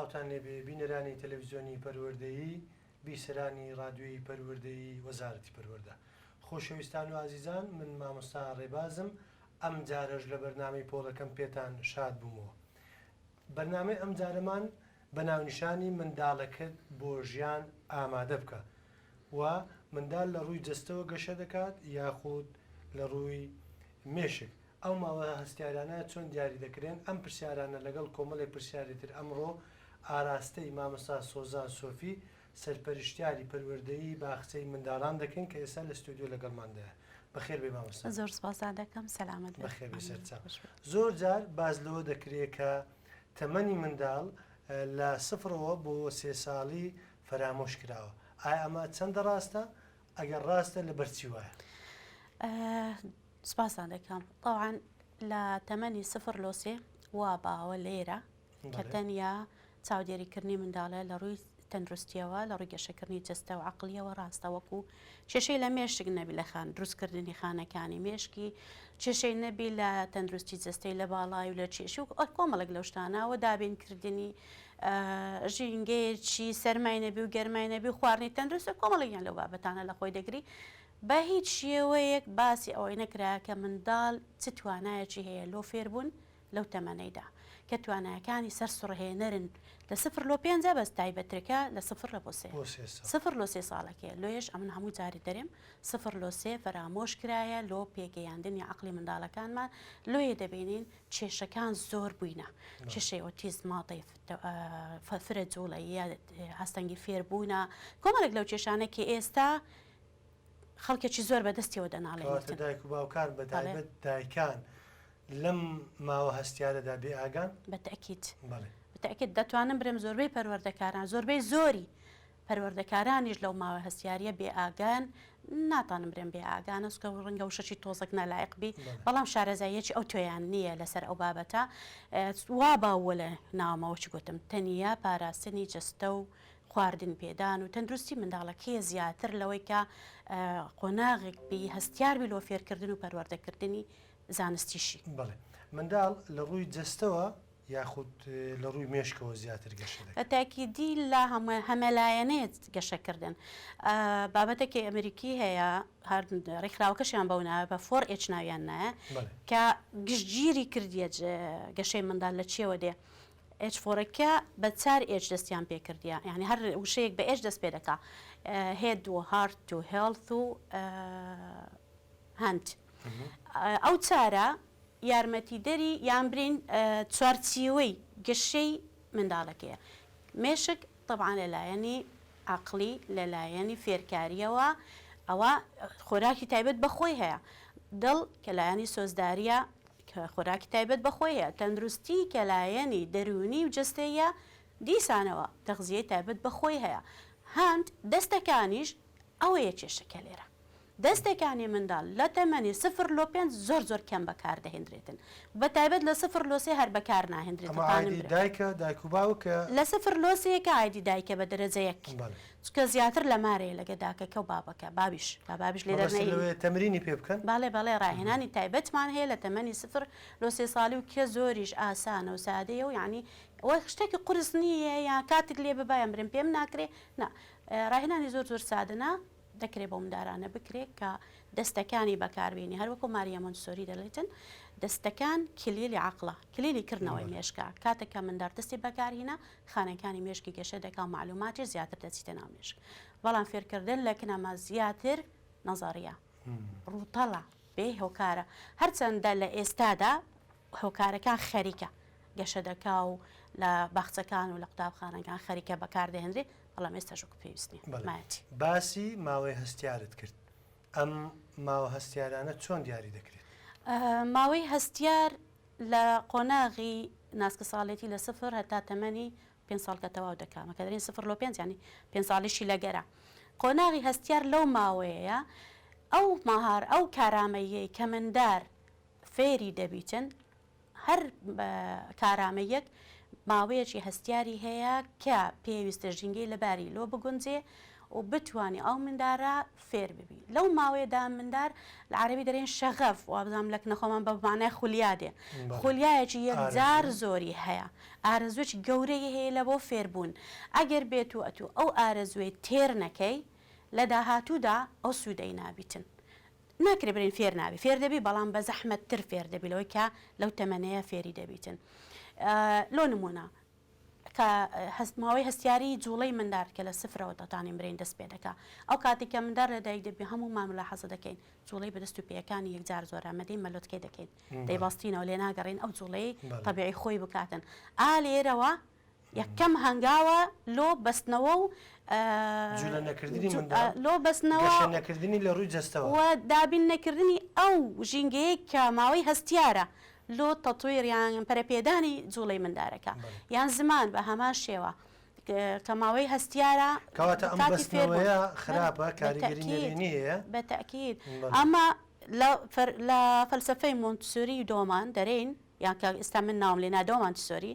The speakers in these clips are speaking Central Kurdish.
سلااوتان لێبێ بینەرانی تەلەڤیزیۆنی پەروەردەیی بیسەرانی ڕادیۆیی پەروەردەیی وەزارەتی پەروەردە خۆشەویستان و ئازیزان من مامۆستا ڕێبازم ئەم جارەش لە بەرنامەی پۆڵەکەم پێتان شاد بوومەوە. بەرنامەی ئەم جارەمان بە ناونیشانی منداڵەکەت بۆ ژیان ئامادە بکە و منداڵ لە ڕووی جەستەوە گەشە دەکات یاخود لە ڕووی مێشک. ئەو ماوە هەستیارانە چۆن دیاری دەکرێن ئەم پرسیارانە لەگەڵ کۆمەڵی پرسیارێتر ئەمڕۆ ئاراستەی مامۆستا سۆزان سۆفی سەرپەرشتیاری پەروەردەیی باخچەی منداڵان دەکەن کە ئێستا لە ستودیۆ لەگەڵماندایە. بەخێر بێ مامۆستا. زۆر سپاسان دەکەم. سەلامەت بەخێر بێ سەرچاو. زۆر جار باز لەوە دەکرێت کە تەمەنی منداڵ لە 0ەوە بۆ 3 ساڵی فەرامۆش کراوە. ئایا ئەمە چەندە ڕاستە؟ ئەگەر ڕاستە لەبەرچی وایە؟ سپاسان دەکەم. طبعاً لە تەمەنی 0 لۆ 3 وا باوە لێرە کە تەنیا چاودێریکردنی منداڵە لە ڕووی تەندروستیەوە لە ڕووی گەشەکردنی جەستە و عەقلیەوە ڕاستە وەکو کێشەی لە مێشک نەبی لە دروستکردنی خانەکانی مێشکی کێشەی نەبی لە تەندروستی جەستەی لە باڵای و لە کێشی و کۆمەڵک لەو شتانەوە دابینکردنی ژینگەیەکی سەرمای نەبی و گەرمای نەبی و خواردنی تەندروست کۆمەڵێکیان لەو بابەتانە لە خۆی دەگری بە هیچ شێوەیەک باسی ئەوەی نەکرا کە منداڵ چ توانایەکی هەیە لۆ فێربوون لەو تەمەنەیدا کە توانایەکانی سەر سوڕهێنەرن لە 0 لۆ 5 بەس تایبەترەکە لە 0 لە بۆ 3 0 لۆ 3 ساڵەکەیە لۆیش ئەمن هەموو جاری دەرێم 0 لۆ 3 فەرامۆش کرایە لۆ پێگەیاندنی عەقلی منداڵەکانمان لۆیە دەبینین کێشەکان زۆر بووینە کێشەی ئۆتیزم ماڵی فرە جوڵەیە هەستەنگی فێربوونە کۆمەڵێک لەو کێشانە کە ئێستا خەڵکێکی زۆر بەدەستیەوە دەناڵێن دایک و باوکان بەتایبەت دایکان لەم ماوە هەستیارەدا بێ ئاگان بەتەکیت دەتوانم برم زۆربەی پەروەردەکاران زۆربەی زۆری پەروەردەکارانیش لەو ماوە هەستیاریە بێ ئاگان ناتوانم برم بێ ئاگانە سکە ڕەنگە وشەی تۆزێک نەلایق بی بەڵام شارەزاییەکی ئەو تۆیان نییە لەسەر ئەو بابەتە وا باوە لە ناومەوەچی گوتم تەنیا پاراستنی جەستە و خواردن پێدان و تەندروستی منداڵەکەی زیاتر لەوەی کە قۆناغێک بی هەستیار بی لۆ فێرکردن و پەروەردەکردنی زانستیشی. بەڵێ منداڵ لە ڕووی جەستەوە یاخود لە ڕووی مێشکەوە زیاتر گەشە دەکات. بەتاکیدی لە هەمەلایەنێت گەشەکردن بابەتێکی ئەمریکی هەیە هەر ڕێکخراوەکەشیان بەوناوە بە 4H ناویان نایە کە گشتگیری کردیە گەشەی منداڵ لە چێوە دێ H4ەکە بە 4H دەستیان پێ کردیە یعنی هەر وشەیەک بە H دەست پێ دەکا هێد و هارت و هێڵث و هەند ئەو چارە یارمەتیدەری یان برین چوارچیوەی گەشەی منداڵەکەیە مێشک طبعا لەلایەنی عەقلی لەلایەنی فێرکاریەوە ئەوە خۆراکی تایبەت بەخۆی هەیە دڵ کە لایەنی سۆزداریە کە خۆراکی تایبەت بەخۆی هەیە تەندروستی کە لایەنی دەرونی و جەستەیە دیسانەوە تەغزیەی تایبەت بەخۆی هەیە هەند دەستەکانیش ئەوەیە کێشەکە لێرە دەستێکانی منداڵ لە تەمەنی 0 لۆ 5 زۆر کەم بەکار دەهێنرێتن بە تایبەت لە 0 لۆ 3 هەر بەکار ناهێنرێت دایک و باوکە لە 0 لۆ 3 ئایدی دایکە بە دەرەجەیەک چکە زیاتر لە مارەیە لەگە داکەکە و بابەکە بابیش لێ دەرنەی تەمرینی پێ بکەن بەڵێ ڕاهێنانی تایبەتمان هەیە لە تەمەنی 0 لۆ 3 ساڵی و کە زۆریش ئاسانە و سادەیە و یعنی ئەوە شتێکی قورس نییە یان کاتێک لێ ببایە برم پێم ناکرێ ڕاهێنانی زۆر سادەنا دەکرێت بۆ مندارانە بکرێت کە دەستەکانی بەکاربیێنی هەروەکو ماریە مۆنتسۆری دەڵێتن دەستەکان کلیلی عەقڵە کلیلی کردنەوەی مێشکە کاتێکە مندار دەستی بەکارهێنا خانەکانی مێشکی گەشە دەکا و معلوماتی زیاتر دەچیتە ناو مێشک بەڵام فێرکردن لە کنەما زیاتر نەزەریە ڕووتەڵە بێ هۆکارە هەرچەندە لە ئێستادا هۆکارەکان خەریکە گەشە دەکا و لە باخچەکان و لە قوتابخانەکان خەریکە بەکاردەهێنرێت بەڵام ئێستاشۆک پێویستنی باسی ماوەی هەستیارت کرد ئەم ماوە هەستیارانە چۆن دیاری دەکرێت ماوەی هەستیار لە قۆناغی ناسکە ساڵێتی لە 0 هەتا تەمەنی 5 ساڵ کە تەواو دەکا مەکە دەرێن 0 لۆ 5 ینی 5 ساڵیشی لەگەرە قۆناغی هەستیار لەو ماوەیە ئەو ماهار ئەو کارامەیەی کە مندار فێری دەبیتن هەر کارامەیەک ماوەیەکی هەستیاری هەیە کە پێویستە ژینگەی لەباری لۆ بگونجێ و بتواني ئەو مندارە فێر ببی لەو ماوەیەدا مندار لە عەرەبی دەرێن شەغەف و بزانام لە نەخۆمان بە مانای خولیا دێ خولیایەکی یەکجار زۆری هەیە ئارەزوێکی گەورەی هەیە لە بۆ فێربوون ئەگەر بێت و ئەتوو ئەو ئارەزوێ تێر نەکەی لە داهاتوودا ئەو سوودەی نابیتن ناکرێ برین فێر نابی فێر دەبی بەڵام بە زەحمەت تر فێر دەبی لەوەی کە لەو تەمەنەیە فێری دەبیتن لۆ نمونە کە ماوەی هەستیاری جوڵەی مندار کە لە سفرەوە دەتانین برین دەست پێ دەکا ئەو کاتێک کە مندار لە دایک دەبی هەموو ماملا حەزە دەکەین جوڵەی بەدەست و پێیەکانی یەکجار زۆر ئەمەدەی مەلۆتکەی دەکەین دەیباستینەوە لێ ناگەڕین ئەو جوڵەی تەبیعی خۆی بکاتن لێرەوە یەکەم هەنگاوە لۆ بەستنەوە و لۆ بەستنەوە نەکردنی لە ڕووی جەستەوە و دابین نەکردنی ئەو ژینگەیە کە ماوەی هەستیارە لۆ تەتویر یان پەرەپێدانی جوڵەی مندارەکە یان زمان بە هەمان شێوە کە ماوەی هەستیارە کەواتە ئەم بەستنەوەیە خراپە کاریگەری نەرێنی هەیە بەتەکید ئەمە لە فەلسفەی مۆنتسۆری دۆمان دەرێن یان کە ئێستا من ناوم لێ نادۆ مۆنتسۆری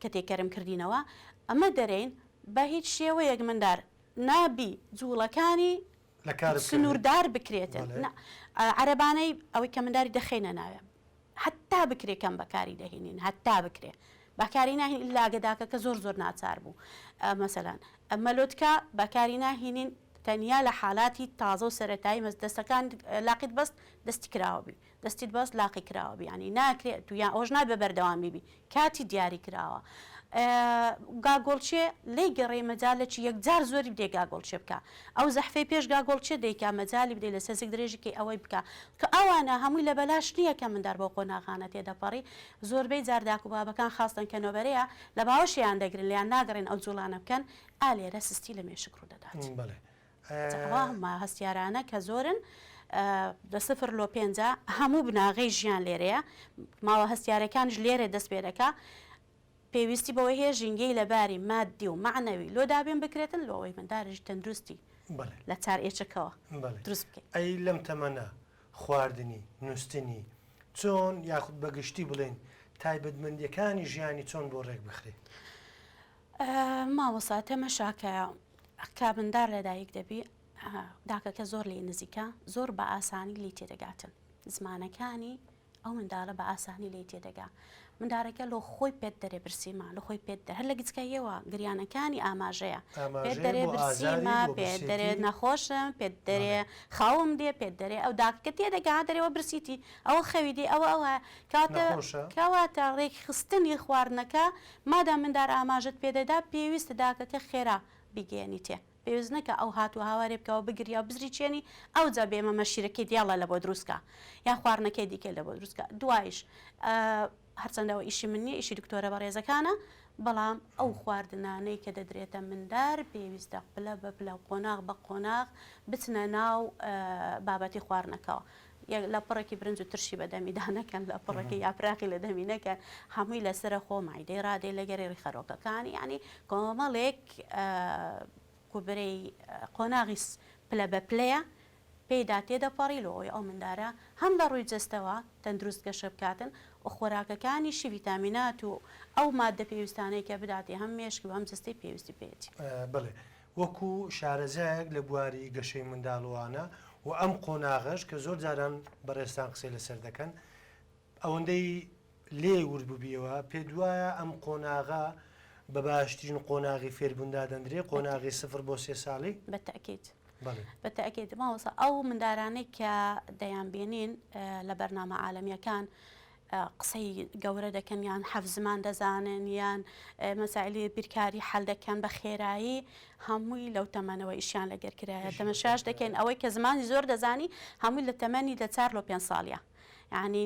کە تێکەرم کردینەوە ئەمە دەرێن بە هیچ شێوەیەک مندار نابی جوڵەکانی سنووردار بکرێتن عەرەبانەی ئەوەی کە منداری دەخێنە ناوێ حتا بکرێ کەم بەکاری دەهێنین هەتا بکرێ بەکاری ناهین لاگەداکە کە زۆر زۆر ناچار بوو مەسەلەن مەلۆتکە بەکاری ناهێنین تەنیا لە حالاتی تازە و سەرەتایی دەستەکان لاقیت بەست دەستی کراوەبی دەستیت بەست لاقی کراوەبی ینی ناکرێت تو یان ئەوژ نابێ بەردەوام بیبی کاتی دیاری کراوە گاگۆڵچێ لی گەڕێ مەجالێکی یەکجار زۆری بدێ گاگۆڵچێ بکە ئەو زەحفەی پێش گاگۆڵچێ دەیکا مەجای بدەی لە سەرزێک درێژێکی ئەوەی بکە کە ئەوانە هەمووی لە بەلاش نییە کە مندار بۆ قۆناغانە تێدەپەڕی زۆربەی جارداک و بابەکان خاستن کە نۆبەرەیە لە باوەشیان دەگرن لیان ناگەڕێن ئەو جوڵانە بکەن ئالێرە سستی لە مێشک ڕوو دەدات ما هەستیارانە کە زۆرن لە سفر لۆ پێنجە هەموو بناغی ژیان لێرەیە ماوە هەستیارەکانش لێرە دەست پێ دەکا پێویستی بەوەی هەیە ژینگەی لەباری مادی و معنەوی لۆ دابێن بکرێتن لەوەی مندارش تەندروستی لە چار ئێچەکەوە دروست بکەین ئەی لەم تەمەنە خواردنی نووسنی چۆن یاخود بەگشتی بڵێن تایبەتمەندیەکانی ژیانی چۆن بۆ ڕێک بخرێت ماوەسا تەمە شاکەیە کابندار لەدایک دەبی داکەکە زۆر لێ نزیکە زۆر بە ئاسانی لی تێدەگاتن زمانەکانی ئەو منداڵە بە ئاسانی لێ تێدەگا مندارەکە لۆ خۆی پێت دەرێ برسیما لە خۆی پێت هەر لە گچکەیەوە گریانەکانی ئاماژەیە پێت دەرێ برسیما پێت دەرێت نەخۆشم پێت دەرێ خاوم دێ پێت دەرێ ئەو داکە تێدەگا دەرەوە برسیتی ئەوە خەوی دێ ئەوە کەواتە ڕێک خستنی خواردنەکە مادام مندار ئاماژت پێدەدا پێویستە داکەکە خێرا بیگەێنی تێ پێویست نەکە ئەو هاتووە هاوارێ بکەوە بگریا و بزری چێنی ئەو جا بێمە مەشیرەکەی دیاڵە لە بۆ دروستکە یان خواردنەکەی دیکە لە بۆ دروستکە دوایش هەرچەندەوە ئیشی من نییە ئیشی دکتۆرە بەڕێزەکانە بەڵام ئەو خواردنانەی کە دەدرێتە مندار پێویستە پلە بە پلە قۆناغ بە قۆناغ بچنە ناو بابەتی خواردنەکەەوە لە پڕێکی برنج و ترشی بەدەمیدا نەکەن لە پڕێکی یاپراقی لە دەمی نەکەن هەمووی لەسرە خۆ مایدەی ڕادێ لە گەرێ خەرۆکەکانی ینی کۆمەڵێک کوبرەی قۆناغی پلە بە پلەیە پێیدا تێدەپەڕی لەوەی ئەو مندارە هەم لە ڕووی جەستەوە تەندروست گەشە بکاتن و خۆراکەکانیشی ڤیتامینات و ئەو مادە پێویستانەی کە بداتی هەم مێشک و هەم جستەی پێویستی پێێتی بڵێ وەکو شارەزایەک لە بواری گەشەی منداڵوانە و ئەم قۆناغش کە زۆر جاران بەڕێستان قسەی لەسەر دەکەن ئەوەندەی لێ ورببیەوە پێ دوایە ئەم قۆناغا بە باشترین قۆناغی فێربووندا دەندرێ قۆناغی 0 بۆ 3 ساڵی بەتەکیت بەتەکیت ماوەسە ئەو مندارانەی کە دەیانبێنین لە بەرنامە عالەمیەکان قسەی گەورە دەکەن یان حەف زمان دەزانن یان مەسائلی بیرکاری حەل دەکەن بە خێرایی هەمووی لەو تەمەنەوە ئیشیان لەگەرکرایە تەمەشاش دەکەن ئەوەی کە زمانی زۆر دەزانی هەمووی لە تەمەنی لە 4 لۆ 5 ساڵیە ینی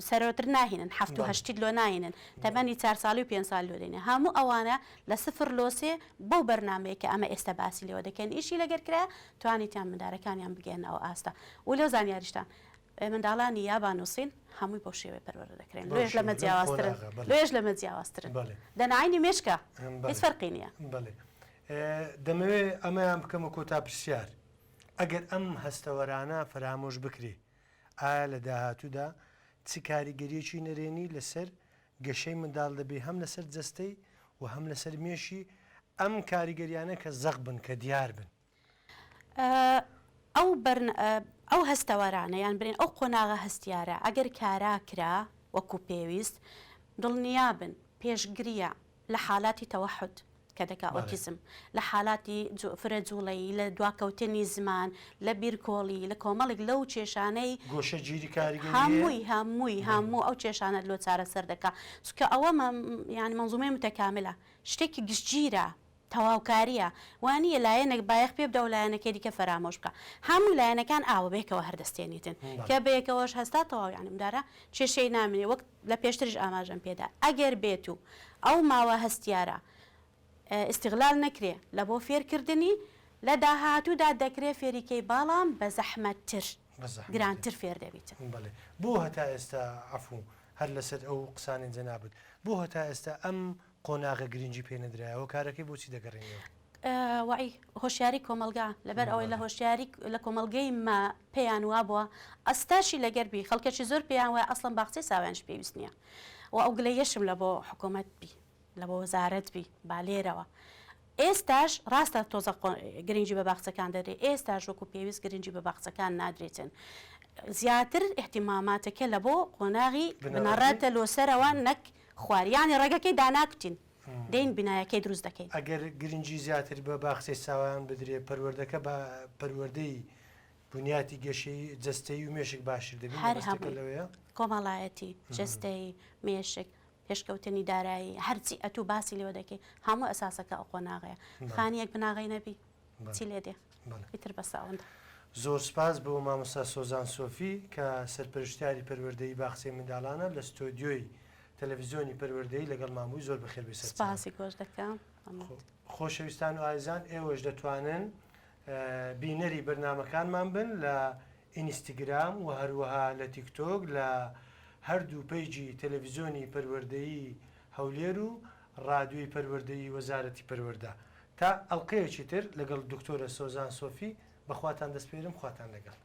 سەرۆتر ناهێنن هەفت و هەشتیت لۆ ناهێنن تەمەنی 4 ساڵی و 5 سال لۆ دێنێ هەموو ئەوانە لە 0 لۆ 3 بەو بەرنامەیە کە ئەمە ئێستا باسی لێوە دەکەن ئیشی لەگەرکرایە توانیتیان مندارەکانیان بگەێنەوە ئاستا و لەو زانیاریشتان منداڵانی یابانووسین هەمووی بۆ شێوەی پەروەردە دەکرێن لێش لەمە جیاوازترن لێش لەمە جیاوازترن دەناینی مێشکە هیچ فەرقی نییە دەمەوێت ئەمەیان بکەمە کۆتا پرسیار ئەگەر ئەم هەستەوەرانە فرامۆش بکرێ ئایا لە داهاتوودا چ کاریگەریەکی نەرێنی لەسەر گەشەی منداڵ دەبێ هەم لەسەر جەستەی و هەم لەسەر مێشی ئەم کاریگەریانە کە زەق بن کە دیار بن ئەو هەستەوەرانە یان برین ئەو قۆناغە هەستیارە ئەگەر کاراکرا وەکو پێویست دڵنیابن پێشگریە لە حالاتی تەوەحد کە دەکا ئۆتیزم لە حالاتی فرە جوڵەیی لە دواکەوتنی زمان لە بیرکۆڵی لە کۆمەڵێک لەو کێشانەی گۆشە گیری کاریگەری هەمووی ئەو کێشانە لۆ چارەسەر دەکا چونکە ئەوە یعنی منزومەی متەکاملە شتێکی گشتگیرە تەواوکاریە وانیە لایەنێک بایەخ پێ بدە و لایەنەکەی دیکە فەرامۆش بکە هەموو لایەنەکان ئاوە بێکەوە هەردەستێنیتن کە بەیەکەوەش هەستا تەواو یانمدارە کێشەی نامێ وەک لە پێشترش ئاماژەم پێدا ئەگەر بێت و ئەو ماوە هەستیارە استیغلال نەکرێ لە بۆ فێرکردنی لە داهاتوودا دەکرێت فێریکەی باڵام بە زەحمەتتر گرانتر فێر دەبیت بۆ هەتا ئێستا عفو هەر لەسەر ئەو قسانی جەنابێت بۆ هەتا ئێستا ئەم قۆناغە گرنگی پێ نەدرایەوە کارەکەی بۆچی دەگەڕێنەوە وعی هۆشیاری کۆمەلگا لەبەر ئەوەی لە هۆشیاری لە کۆمەلگەی ما پێیان وا بووە ئەستاشی لەگەربی خەڵکەی زۆر پێیان وایە ئەسڵم باخچەی ساوێنش پێویست نییە و ئەو گلەیەشم لە بۆ حکوومەت بی لە بۆ وەزارەت بی با لێرەوە ئێستاش ڕاستە تۆزە گرنگی بە باخچەکان دەدرێت ئێستاش وەکو پێویست گرنگی بە باخچەکان نادرێتن زیاتر احتیماماتەکە لە بۆ قۆناغی بنەڕێتە لۆسەرەوە نەک خواریانی ڕێگەکەی داناکتین دەین بینایەکەی دروست دەکەین ئەگەر گرنگی زیاتر بە باخچەی ساوایان بدرێت پەروەردەکە بە پەروەردەی بنیاتی گەشەی جەستەی و مێشک باشتر دەبێت هەر هەمووی کۆمەڵایەتی جەستەی مێشک پێشکەوتنی دارایی هەرچی ئەتوو باسی لێوە دەکەی هەموو ئەساسەکە ئەو قۆناغەیە خانیەک بناغی نەبی چی لێ دێ ئیتر بە ساوەندە زۆر سپاس بۆ مامۆستا سۆزان سۆفی کە سەرپەرشتیاری پەروەردەی باخچەی منداڵانە لە ستۆدیۆی تەلەڤیزیۆنی پەروەردەی لەگەڵ مامووی زۆر بەخێر بێت سپاسی گۆش دەکەم خۆشەویستان و ئایزان ئێوەش دەتوانن بینەری بەرنامەکانمان بن لە ئینستاگرام و هەروەها لە تیکتۆک لە هەردوو پەیجی تەلەڤیزیۆنی پەروەردەیی هەولێر و ڕادیۆی پەروەردەیی وەزارەتی پەروەردە تا ئەڵقەیەکی تر لەگەڵ دکتۆرە سۆزان سۆفی بەخواتان دەسپێرم خواتان لەگەڵ